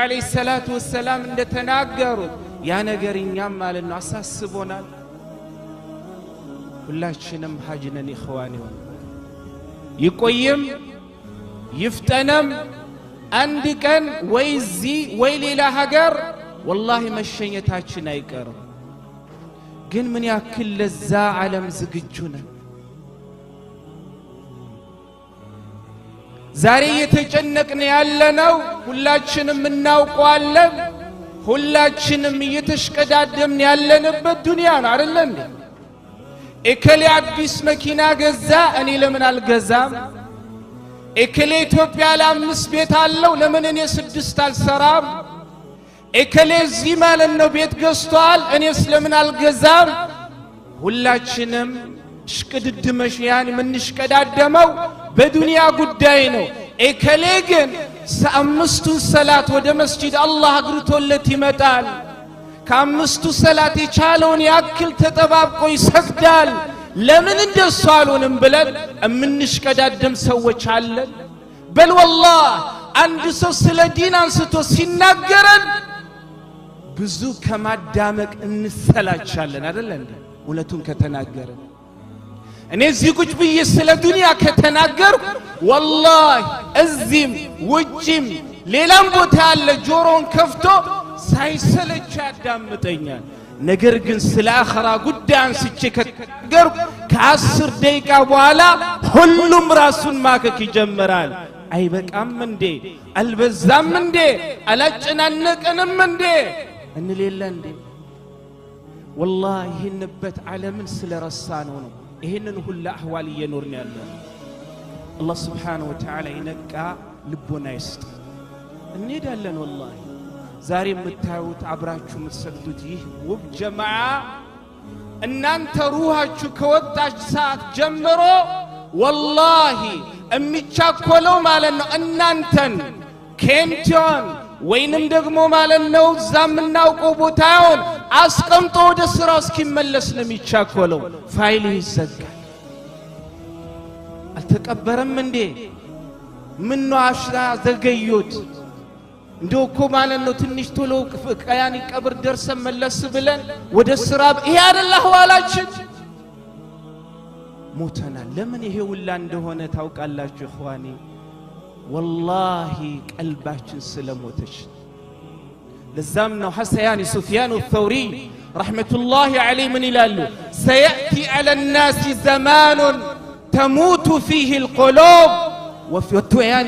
عليه الصلاة والسلام እንደተናገሩት ያ ነገር እኛም ማለት ነው አሳስቦናል ሁላችንም ሐጅነን ኢኽዋኒ ይቆይም ይፍጠነም አንድ ቀን ወይ እዚህ ወይ ሌላ ሀገር والله መሸኘታችን አይቀርም ግን ምን ያክል ለዛ ዓለም ዝግጁ ነን ዛሬ የተጨነቅን ያለነው ሁላችንም እናውቀዋለን ሁላችንም እየተሽቀዳደምን ያለንበት ዱንያ ነው አይደል እንዴ እከሌ አዲስ መኪና ገዛ እኔ ለምን አልገዛም እከሌ ኢትዮጵያ ለአምስት ቤት አለው ለምን እኔ ስድስት አልሰራም እከሌ እዚህ ማለት ነው ቤት ገዝቷል እኔስ ለምን አልገዛም ሁላችንም ሽቅድድመሽ ያን ምንሽቀዳደመው በዱንያ ጉዳይ ነው እከሌ ግን አምስቱ ሰላት ወደ መስጂድ አላህ አግርቶለት ይመጣል ከአምስቱ ሰላት የቻለውን ያክል ተጠባብቆ ይሰግዳል ለምን እንደሱ አሉንም ብለን ምንሽቀዳደም ሰዎች አለን በል والله አንድ ሰው ስለ ዲን አንስቶ ሲናገረን ብዙ ከማዳመቅ እንሰላቻለን አይደል እንዴ እውነቱን ከተናገረን እኔ እዚህ ቁጭ ብዬ ስለ ዱንያ ከተናገርኩ والله እዚህም ውጪም ሌላም ቦታ ያለ ጆሮን ከፍቶ ሳይሰለች ያዳምጠኛል ነገር ግን ስለ አኺራ ጉዳይ አንስቼ ከተናገርኩ ከ10 ደቂቃ በኋላ ሁሉም ራሱን ማከክ ይጀምራል አይበቃም እንዴ አልበዛም እንዴ አላጨናነቀንም እንዴ እንሌላ እንዴ والله ይህንበት ዓለምን ስለረሳነው ነው ይሄንን ሁሉ አህዋል እየኖርን ያለው الله سبحانه وتعالى ይነቃ ልቦና ይስጥ እንሄዳለን والله ዛሬ የምታዩት አብራችሁ የምትሰግዱት ይህ ውብ ጀማዓ እናንተ ሩሃችሁ ከወጣች ሰዓት ጀምሮ والله የሚቻኮለው ማለት ነው እናንተን ኬንቲዮን ወይንም ደግሞ ማለት ነው ዛምናውቀው ቦታውን አስቀምጦ ወደ ስራው እስኪመለስ ነው የሚቻኮለው ፋይል ይዘጋል አልተቀበረም እንዴ ምን ነው አሽራ ዘገዩት እንደው እኮ ማለት ነው ትንሽ ቶሎ ቀያኒ ቀብር ደርሰን መለስ ብለን ወደ ስራ ይሄ አይደለም ሐዋላችን ሞተናል ለምን ይሄ ሁላ እንደሆነ ታውቃላችሁ ኢኽዋኒ والله قلباችን ስለሞተች ለዛም ነው ሐሰያን ሱፊያን الثوري رحمه الله عليه من ይላሉ سياتي على الناس زمان تموت فيه القلوب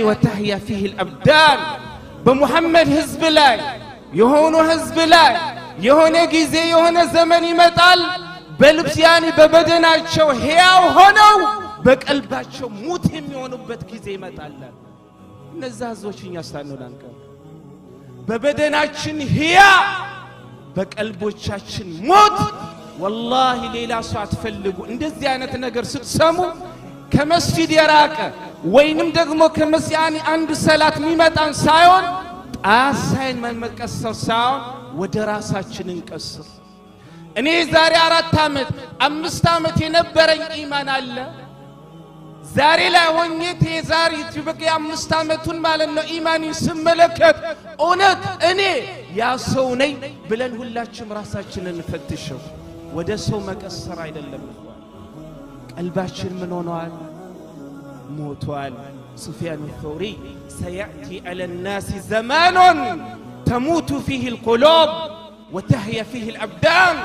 وتحيا فيه الابدان بمحمد حزب ላይ የሆኑ ህዝብ ላይ የሆነ ጊዜ የሆነ ዘመን ይመጣል በልብስ ያኒ በበደናቸው ሕያው ሆነው በቀልባቸው ሙት የሚሆኑበት ጊዜ ይመጣል እነዛ ህዝቦችኛ ሳንሆናንከ በበደናችን ሕያ በቀልቦቻችን ሞት والله ሌላ ሰው አትፈልጉ እንደዚህ አይነት ነገር ስትሰሙ ከመስጂድ የራቀ ወይንም ደግሞ ከመስያኒ አንድ ሰላት የሚመጣን ሳይሆን ጣሳይን መመቀሰር ሳይሆን ወደ ራሳችን እንቀስር እኔ ዛሬ 4 አመት 5 አመት የነበረኝ ኢማን አለ ዛሬ ላይ ሆኜ ተዛሪ ትበቂ 5 አመቱን ማለት ነው ኢማኒ ስመለከት ኦነት እኔ ያ ሰው ነኝ ብለን ሁላችንም ራሳችንን እንፈትሽው ወደ ሰው መቀሰር አይደለም ቀልባችን ምን ሆኗል ሞቷል سفيان الثوري سيأتي على الناس زمان تموت فيه القلوب وتحيا فيه الأبدان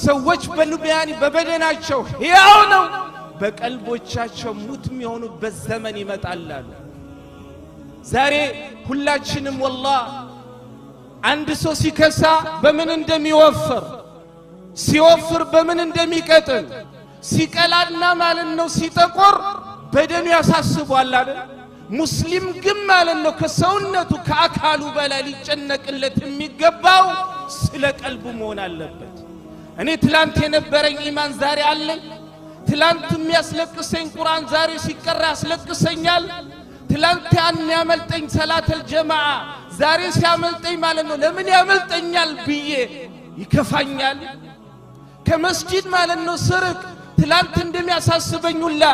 سوّج بلبياني ببدناቸው ሕያው ነው በቀልቦቻቸው ሙት የሚሆኑበት ዘመን ይመጣል ዛሬ ሁላችንም والله አንድ ሰው ሲከሳ በምን እንደሚወፍር ሲወፍር በምን እንደሚቀጥል ሲቀላና ማለት ነው ሲጠቆር በደኑ ያሳስባል አይደል ሙስሊም ግን ማለት ነው ከሰውነቱ ከአካሉ በላይ ሊጨነቅለት የሚገባው ስለ ቀልቡ መሆን አለበት እኔ ትላንት የነበረኝ ኢማን ዛሬ አለኝ ትላንት የሚያስለቅሰኝ ቁርአን ዛሬ ሲቀራ ያስለቅሰኛል ትላንት ያን ያመልጠኝ ሰላተል ጀማዓ ዛሬ ሲያመልጠኝ ማለት ነው ለምን ያመልጠኛል ብዬ ይከፋኛል ከመስጂድ ማለት ነው ስርቅ ትላንት እንደሚያሳስበኝላ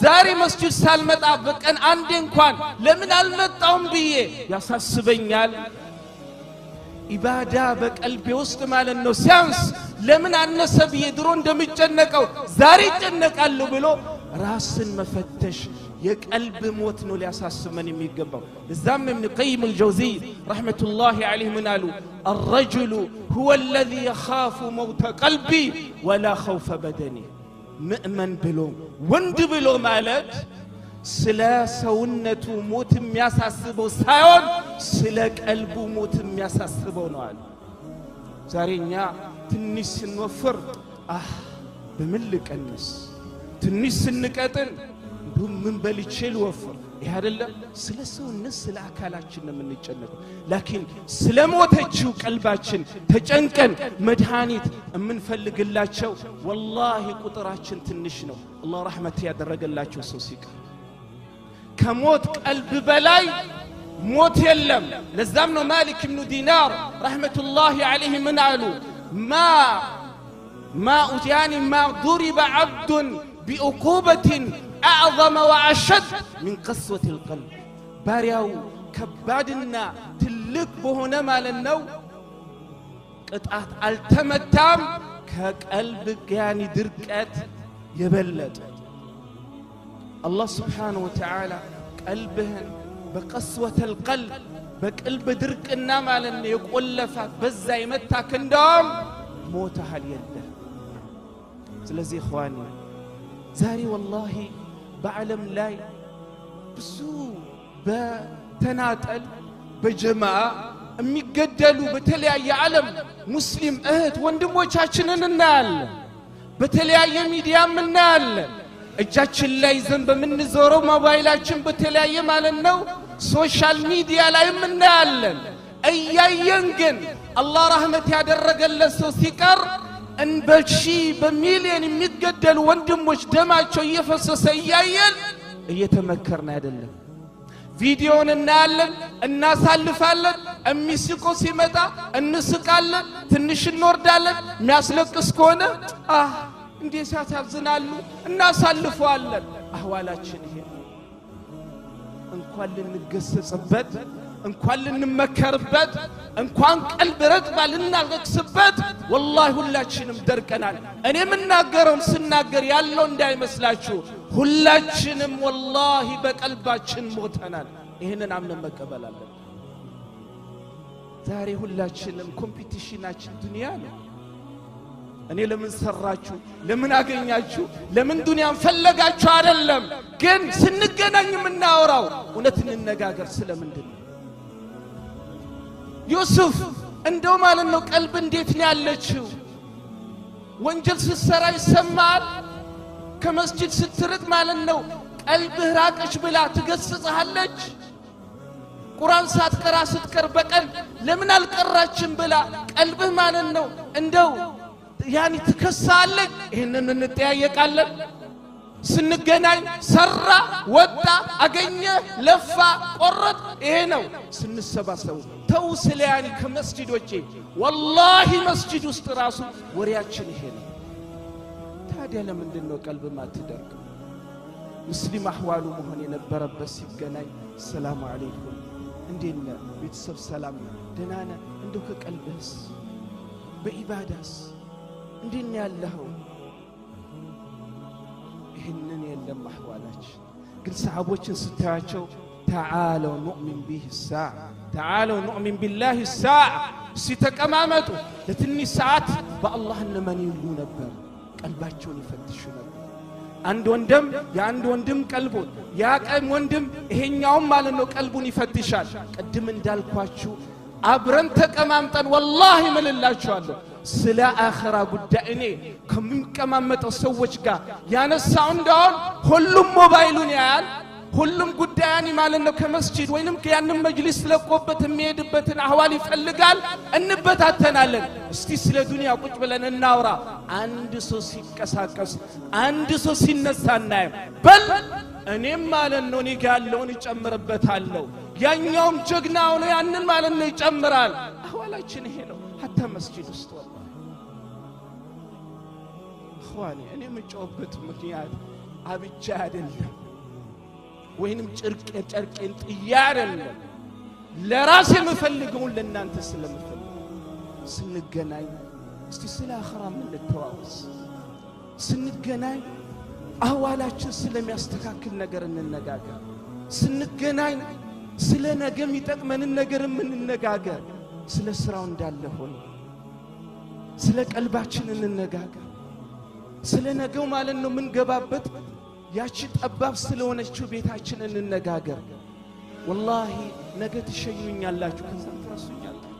ዛሬ መስጂድ ሳልመጣ በቀን አንዴ እንኳን ለምን አልመጣውም ብዬ ያሳስበኛል ኢባዳ በቀልቤ ውስጥ ማለት ነው ሲያንስ ለምን አነሰ ብዬ ድሮ እንደምጨነቀው ዛሬ ጨነቃለሁ ብሎ ራስን መፈተሽ የቀልብ ሞት ነው ሊያሳስመን የሚገባው። ለዛም ኢብኑ ቀይም አልጀውዚ ረህመቱላሂ ዐለይሂ ምን አሉ? الرجل هو الذي يخاف موت قلبي ولا خوف بدني። ምእመን ብሎ ወንድ ብሎ ማለት ስለ ሰውነቱ ሞት የሚያሳስበው ሳይሆን ስለ ቀልቡ ሞት የሚያሳስበው ነው አለ። ዛሬኛ ትንሽ ስንወፍር በምን ልቀንስ፣ ትንሽ ስንቀጥን ምን በልቼ ልወፍር፣ ይሄ አይደለም። ስለ ሰውነት ስለ አካላችን ነው የምንጨነቀው። ላኪን ስለ ሞተችው ቀልባችን ተጨንቀን መድኃኒት የምንፈልግላቸው ወላሂ ቁጥራችን ትንሽ ነው። አላህ ረሕመት ያደረገላቸው ሰው ሲቀር ከሞት ቀልብ በላይ ሞት የለም። ለዛም ነው ማሊክ ኢብኑ ዲናር ረሕመቱላሂ ዐለይሂ ምን አሉ? ማ ضرب عبد بعقوبة أعظم وأشد من قسوة القلب። ባሪያው ከባድና ትልቅ በሆነ ማለት ነው ቅጣት አልተመታም ከቀልብ ያኒ ድርቀት የበለጠ። الله سبحانه وتعالى قلبهن بقسوة القلب بقلب درقنا مالن يقولفات بزا يمتاك اندوم موتها اليده. سلازي اخواني زاري والله بعلم لاي بسو بتناتل بجماعة የሚገደሉ በተለያየ ዓለም ሙስሊም እህት ወንድሞቻችንን እናያለን። በተለያየ ሚዲያም እናያለን። እጃችን ላይ ዘንብ በምንዞረው ሞባይላችን በተለያየ ማለት ነው ሶሻል ሚዲያ ላይ እናያለን። እያየን ግን አላህ ረህመት ያደረገለት ሰው ሲቀር እንበሺ በሚሊዮን የሚገደሉ ወንድሞች ደማቸው እየፈሰሰ እያየን እየተመከርን አይደለም። ቪዲዮን እናያለን፣ እናሳልፋለን። እሚስቆ ሲመጣ እንስቃለን፣ ትንሽ እንወርዳለን። የሚያስለቅስ ከሆነ እንዴት ያሳዝናሉ እናሳልፈዋለን። አህዋላችን ይሄ እንኳን ልንገሰጽበት፣ እንኳን ልንመከርበት፣ እንኳን ቀልብ ረጥባ ልናለቅስበት ወላሂ ሁላችንም ደርቀናል። እኔ ምናገረው ስናገር ያለው እንዳይመስላችሁ ሁላችንም ወላሂ በቀልባችን ሞተናል። ይሄንን አምነን መቀበል አለብን። ዛሬ ሁላችንም ኮምፒቲሽናችን ዱንያ ነው። እኔ ለምን ሰራችሁ፣ ለምን አገኛችሁ፣ ለምን ዱንያን ፈለጋችሁ አይደለም። ግን ስንገናኝ የምናወራው እውነት እንነጋገር ስለምንድን ነው። ዩሱፍ እንደው ማለት ነው ቀልብ እንዴት ነው ያለችው? ወንጀል ስትሰራ ይሰማል። ከመስጂድ ስትርቅ ማለት ነው ቀልብህ ራቀች ብላ ትገስጽሃለች። ቁርአን ሳትቀራ ስትቀር በቀን ለምን አልቀራችም ብላ ቀልብህ ማለት ነው እንደው ያኒ ትከሳለች። ይሄንን እንጠያየቃለን። ስንገናኝ ሰራ፣ ወጣ፣ አገኘ፣ ለፋ፣ ቆረጥ ይሄ ነው ስንሰባሰቡ። ተው ስለ ያኒ ከመስጂዶቼ ወላሂ መስጂድ ውስጥ ራሱ ወሬያችን ይሄ ነው። ታዲያ ለምንድን ነው ቀልብ ማትደርቅ? ሙስሊም አህዋሉ መሆን የነበረበት ሲገናኝ ሰላም አለይኩም እንዴት ነህ ቤተሰብ ሰላም ደህና ነህ እንደው ከቀልብህስ በኢባዳስ እንዴት ነው ያለኸው? ይህንን የለም አህዋላችን። ግን ሰሃቦችን ስታያቸው ተዓለው ኑእሚን ቢህ ሳዕ ተዓለው ኑእሚን ቢላህ ሳዕ ሲተቀማመጡ ለትንሽ ሰዓት በአላህ እንመን ይሉ ነበር። ቀልባቸውን ይፈትሹ ነበር። አንድ ወንድም የአንድ ወንድም ቀልቡን ያቀም ወንድም ይሄኛውም ማለት ነው ቀልቡን ይፈትሻል። ቅድም እንዳልኳችሁ አብረን ተቀማምጠን ወላሂ ምልላችኋለሁ ስለ አኺራ ጉዳይ እኔ ከሚቀማመጠው ሰዎች ጋር ያነሳው እንደሆን ሁሉም ሞባይሉን ያያል። ሁሉም ጉዳያኒ ማለት ነው ከመስጂድ ወይንም ከያንም መጅሊስ ለቆበት የሚሄድበትን አህዋል ይፈልጋል። እንበታተናለን። እስቲ ስለ ዱንያ ቁጭ ብለን እናውራ። አንድ ሰው ሲቀሳቀስ አንድ ሰው ሲነሳ እናየው። በል እኔም ማለት ነው እኔ ጋር ያለውን እጨምርበታለሁ። ያኛውም ጀግናው ነው ያንን ማለት ነው ይጨምራል። አህዋላችን ይሄ ነው። ሐታ መስጂድ ውስጥ ወላሂ እخواني እኔ የምጮህበት ምክንያት አብቻ አይደለም ወይንም ጨርቄን ጥያ አይደለም። ለራሴ የምፈልገውን ለእናንተ ስለምፈልግ ስንገናኝ እስቲ ስለ አኺራ እንተዋወስ ስንገናኝ አህዋላችን ስለሚያስተካክል ነገር እንነጋገር ስንገናኝ ስለ ነገ የሚጠቅመን ነገር እንነጋገር ስለ ስራው እንዳለ ሆኖ ስለ ቀልባችን እንነጋገር ስለ ነገው ማለት ነው ምን ገባበት ያቺ ጠባብ ስለሆነችው ቤታችን እንነጋገር ወላሂ ነገ ትሸኙኛላችሁ ከዛም ትረሱኛላችሁ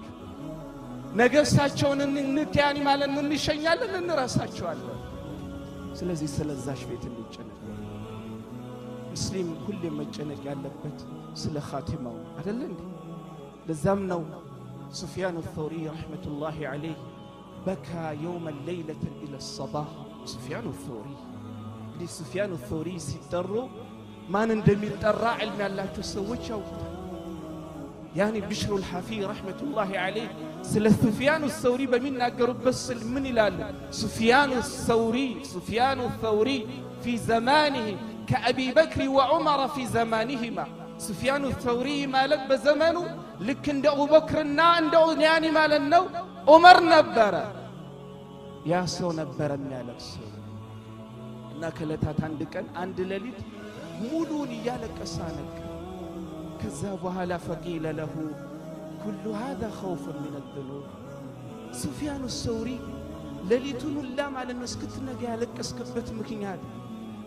ነገ እሳቸውን እንከያኒ ማለት ነው እንሸኛለን እንረሳቸዋለን ስለዚህ ስለዛሽ ቤት እንጨነቅ ሙስሊም ሁሌ መጨነቅ ያለበት ስለ ኻቲማው አይደል እንዴ ለዛም ነው سفيان الثوري رحمة الله عليه بكى يوم الليلة إلى الصباح سفيان الثوري لي سفيان الثوري سيدروا ما ندمي الترى علم الله تسويته يعني بشر الحفي رحمة الله عليه سل سفيان الثوري بمنا قرب بس من الال سفيان الثوري في زمانه كأبي بكر وعمر في زمانهما سفيان الثوري مالك بزمانه لكن أبو بكر عنده يعني مالنا عمر نبرة يا سو نبرة مالك سو ناكلتها عندك عند لليت مولون يالك أسانك كذابها لا فقيل له كل هذا خوفا من الذنوب سفيان الثوري لليتون الله على الناس كتنا قالك اسكبت مكينات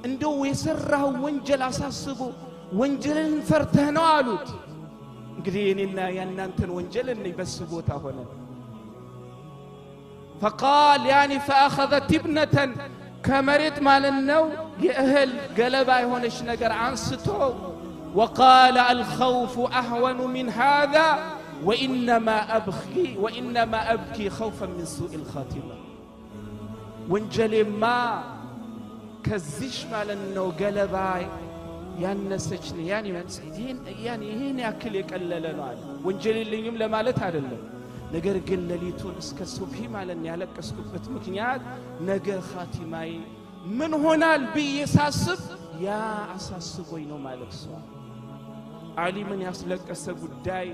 عنده يسره وانجل أساسبه وانجلن فرتهنا علوت قريننا ينانتن وانجلن يبسبوتا هنا فقال يعني فأخذت ابنة كمرت مال النو يأهل قلبا هونش نقر عن ستو وقال الخوف أهون من هذا وإنما أبكي خوفا من سوء الخاتمة وانجلن ما كزيش مال النو قلبا ያነሰችኝ ያኒ ይሄን ያክል የቀለለና ወንጀልልኝም ለማለት አይደለም ነገር ግን ለሊቱን እስከ ሱብሂ ማለት ያለቀስኩበት ምክንያት ነገ ኻቲማይ ምን ሆናል በየሳስብ ያ አሳስቦኝ ነው ማለት ነው አሊ ምን ያስለቀሰ ጉዳይ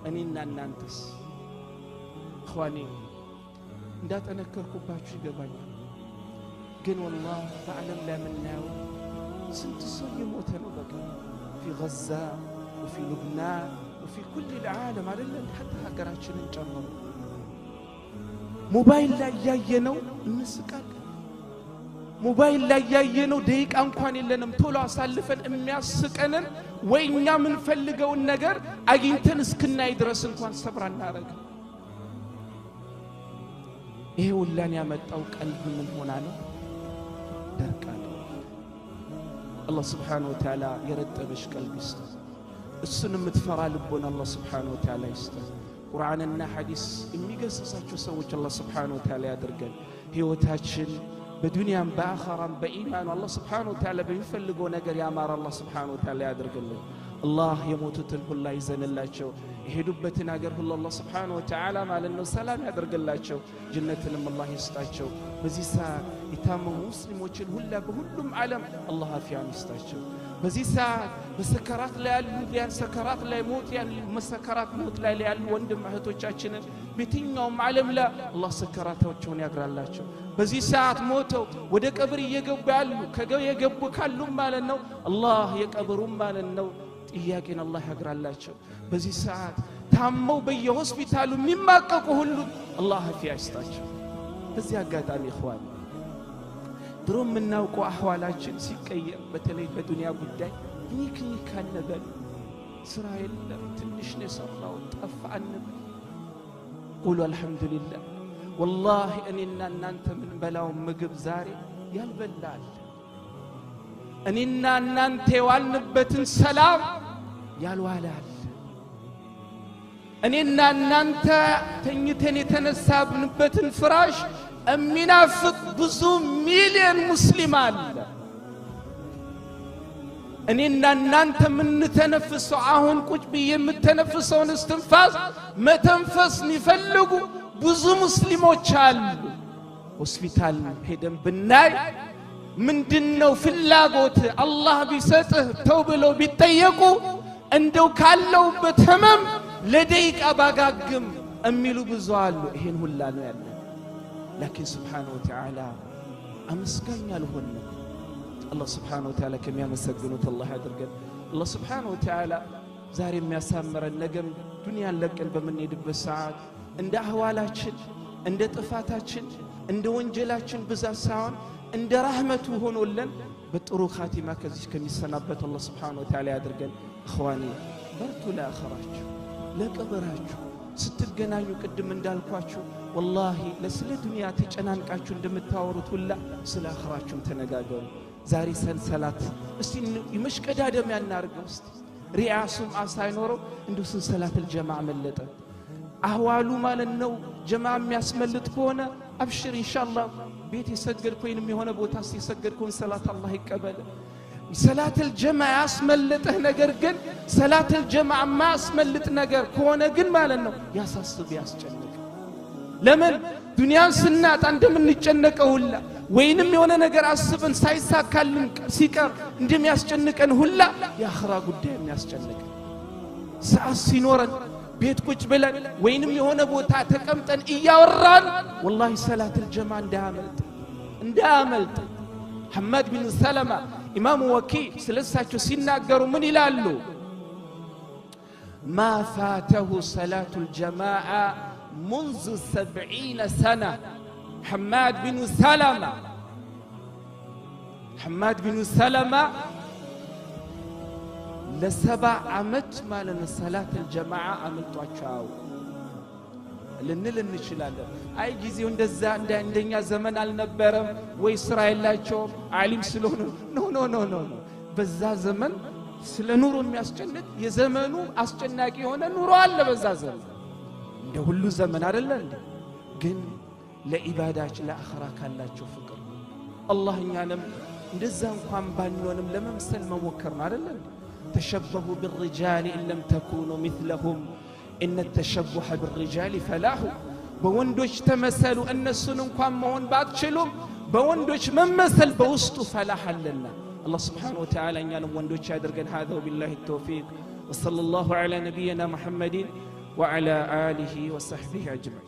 እኔና እናንተስ ኸዋኒ እንዳጠነከርኩባችሁ ይገባኛል ግን والله በዓለም ላይ ምናየው سنت الصبي موتنا بقى في غزة وفي لبنان وفي كل العالم على حتى هاجراتنا نجمع موبايل لا ياينو نسكاك موبايل لا ياينو ديك انكوان يلنم تولو اسالفن امياسكنن ويኛ ምን ፈልገው ነገር አግኝተን እስክናይ ድረስ እንኳን ሰብራ እናረጋ ይሄ ሁላን ያመጣው ቀልብ ምን ሆና ነው ደርቃ الله سبحانه وتعالى يرتبش قلبي يستر السنة متفرع لبنا الله سبحانه وتعالى يستر قرآننا حديث إمي قصصاتشو سويت الله سبحانه وتعالى يدرقل هيوتاتشن بدنيا بآخرا بإيمان الله سبحانه وتعالى بيفلقوا نقر يا مار الله سبحانه وتعالى يدرقل الله يموت تلك الله يزن الله شو يهدبتنا قره الله سبحانه وتعالى ما لأنه سلام يدرقل الله شو جنة لما الله يستعشو بزي ساعة يتامو مسلم وجل هلا بهلم علم الله في عن يستعشو بزي ساعة بسكرات ليالو ليان سكرات لا يموت يعني مسكرات موت لا ليالو وندم هتو تشاشنا بيتين يوم علم لا الله سكراته وجهون يقرأ الله شو بزي ساعة موتو ودك أبري يجب علو كجو يجب كلهم مالنا الله يكبرهم مالنا إياكين الله يقرأ الله شو بزي ساعة تامو بيه هوسبيتالو مما كقولو الله في عستاجو بزي أقاتاني إخواني دروم منا وقو أحوالاتشن سيكيّر بتلي بدنيا قداي نيكني كان نبال إسرائيل تنشني صرنا وتقفع النبال قولوا الحمد لله والله أننا نانت من بلاو مقب زاري يالبلال أننا نانت والنبت سلام يالوالال أننا نانت تنيتني تنساب نبت فراش المنافق بزو مليون مسلمان أننا نانت من نتنفس عهون كجبي متنفسون استنفاس ما تنفس نفلقوا بزو مسلمو تشال هوسبيتال هيدن بناي من دنو في اللاغوت الله بيسته توبلو بيتيقوا اندو كالو بتمم لديك أباقاقم እሚሉ ብዙ አሉ። ይሄን ሁላ ነው ያለ። ላኪን ሱብሓነሁ ወተዓላ አመስጋኝ አልሆንም። አላህ ሱብሓነሁ ወተዓላ ከሚያመሰግኑት አላህ ያድርገን። አላህ ሱብሓነሁ ወተዓላ ዛሬ የሚያሳምረን ነገም ዱንያን ለቀን በምንሄድበት ሰዓት እንደ አህዋላችን እንደ ጥፋታችን እንደ ወንጀላችን ብዛት ሳይሆን እንደ ረህመቱ ሆኖልን በጥሩ ኻቲማ ከዚህ ከሚሰናበት አላህ ሱብሓነሁ ወተዓላ ያድርገን። እኽዋኒ በርቱ ለአኺራችሁ ለቀብራችሁ ስትገናኙ ቅድም እንዳልኳችሁ ወላሂ ለስለ ዱንያ ተጨናንቃችሁ እንደምታወሩት ሁላ ስለ አኺራችሁም ተነጋገሩ። ዛሬ ሰንሰላት እስቲ ይመሽቀዳደም ያናርገው እስቲ ሪያሱም ሳይኖረው እንዱ ሰንሰላተል ጀማዓ መለጠ አህዋሉ ማለት ነው። ጀማዓ የሚያስመልጥ ከሆነ አብሽር ኢንሻአላህ ቤት የሰገድኩ ወይንም የሆነ ቦታ ሲሰገድኩን ሰላት አላህ ይቀበል። ሰላተል ጀማዓ ያስመልጥህ ነገር ግን ሰላተል ጀማዓ ማስመልጥ ነገር ከሆነ ግን ማለት ነው ያሳስብ ያስጨንቅ። ለምን ዱንያን ስናጣ እንደምንጨነቀው ሁላ ወይንም የሆነ ነገር አስበን ሳይሳካልን ሲቀር እንደሚያስጨንቀን ሁላ የአኺራ ጉዳይ የሚያስጨንቀን ሰዓት ሲኖረን ቤት ቁጭ ብለን ወይንም የሆነ ቦታ ተቀምጠን እያወራን ወላሂ ሰላተል ጀማዓ እንዳያመልጥ ሐማድ ቢን ሰለማ ኢማሙ ወኪዕ ስለሳቸው ሲናገሩ ምን ይላሉ? ማ ፋተሁ ሰላቱል ጀማዓ منذ 70 سنة حماد بن سلمة ل7 ዓመት ማለት ነው ሰላተል ጀማዓ አመልጧቸው ልንል እንችላለን። አይ ጊዜው እንደዛ እንደኛ ዘመን አልነበረም ወይ ስራ የላቸውም ዓሊም ስለሆነ ኖ በዛ ዘመን ስለ ኑሮ የሚያስጨንቅ የዘመኑ አስጨናቂ የሆነ ኑሮ አለ በዛ ዘመን እንደ ሁሉ ዘመን አይደለ እንዴ? ግን ለኢባዳች ለአኺራ ካላቸው ፍቅር አላህ እኛንም እንደዛ እንኳን ባንሆንም ለመምሰል መሞከር ነው አይደለ እንዴ? ተሸበሁ بالرجال ان لم تكونوا مثلهم ان التشبه بالرجال فلاح በወንዶች ተመሰሉ እነሱን እንኳን መሆን ባትችሉም በወንዶች መመሰል በውስጡ ፈላህ አለና አላህ Subhanahu Wa Ta'ala እኛንም ወንዶች ያድርገን። هذا وبالله التوفيق وصلى الله على نبينا محمد وعلى آله وصحبه أجمعين.